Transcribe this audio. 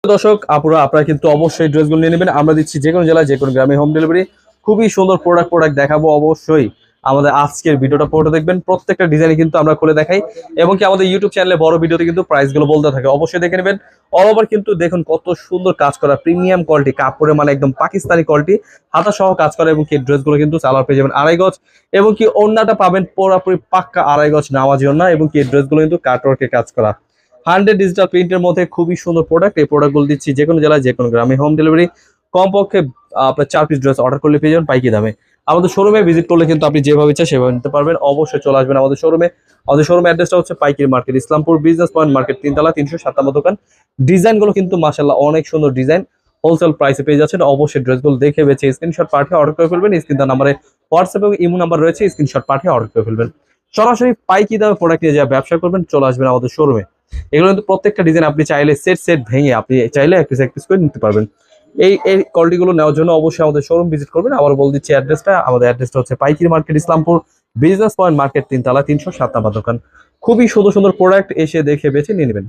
দর্শক আপুরা আপনারা কিন্তু অবশ্যই ড্রেসগুলো নিয়ে নেবেন। আমরা দিচ্ছি যে কোনো জেলায় যে কোনো গ্রামে হোম ডেলিভারি। খুবই সুন্দর প্রোডাক্ট দেখাবো। অবশ্যই আমাদের আজকের ভিডিওটা পুরোটা দেখবেন। প্রত্যেকটা ডিজাইন কিন্তু আমরা খুলে দেখাই এবং কি আমাদের ইউটিউব চ্যানেলে বড় ভিডিওতে কিন্তু প্রাইসগুলো বলতে থাকে, অবশ্যই দেখে নেবেন। অল ওভার কিন্তু দেখুন কত সুন্দর কাজ করা, প্রিমিয়াম কোয়ালিটি কাপড়ে, মানে একদম পাকিস্তানি কোয়ালিটি, হাতা সহ কাজ করা এবং কি ড্রেসগুলো কিন্তু সালোয়ার পেয়ে যাবেন 2.5 গজ এবং কি ওড়নাটা পাবেন পুরোপুরি পাক্কা 2.5 গজ নামাজি ওড়না এবং কি ড্রেসগুলো কিন্তু কাটওয়ার্কে কাজ করা 100 ডিজিটাল প্রিন্টের মধ্যে খুবই সুন্দর প্রোডাক্ট। এই প্রোডাক্টগুলো দিচ্ছি যে কোনো জেলায় যে কোনো গ্রামে হোম ডেলিভারি। কমপক্ষে আপনার 4 পিস ড্রেস অর্ডার করলে পেয়ে যাবেন পাইকি দামে। আমাদের শোরুমে ভিজিট করলে কিন্তু আপনি যেভাবে ইচ্ছা সেভাবে নিতে পারবেন। অবশ্যই চলে আসবেন আমাদের শোরুমে। আমাদের শোরুমের অ্যাড্রেসটা হচ্ছে পাইকারি market, Islampur business point market, 3 তলা, 357 দোকান। ডিজাইনগুলো কিন্তু মাশাআল্লাহ অনেক সুন্দর ডিজাইন, হোলসেল প্রাইসে পেয়ে যাচ্ছেন। অবশ্যই ড্রেসগুলো দেখে বেছে স্ক্রিনশট পাঠিয়ে অর্ডার করে ফেলবেন। স্ক্রিন নাম্বারে হোয়াটসঅ্যাপ এবং ইমো নাম্বার রয়েছে, স্ক্রিনশট পাঠিয়ে অর্ডার করে ফেলবেন। সরাসরি পাইকি দামে প্রোডাক্ট নিয়ে যা ব্যবসা করবেন চলে আসবেন আমাদের শোরুমে। এগুলো কিন্তু প্রত্যেকটা ডিজাইন আপনি চাইলে সেট ভেঙে আপনি চাইলে এক পিস করে নিতে পারবেন। এই কোয়ালিটিগুলো নেওয়ার জন্য অবশ্যই আমাদের শোরুম ভিজিট করবেন। আবার বলে দিচ্ছি অ্যাড্রেসটা, আমাদের অ্যাড্রেসটা হচ্ছে পাইকারি market, Islampur business point market, 3 তলা, 357 দোকান। খুবই সুন্দর সুন্দর প্রোডাক্ট এসে দেখে বেছে নিয়ে নেবেন।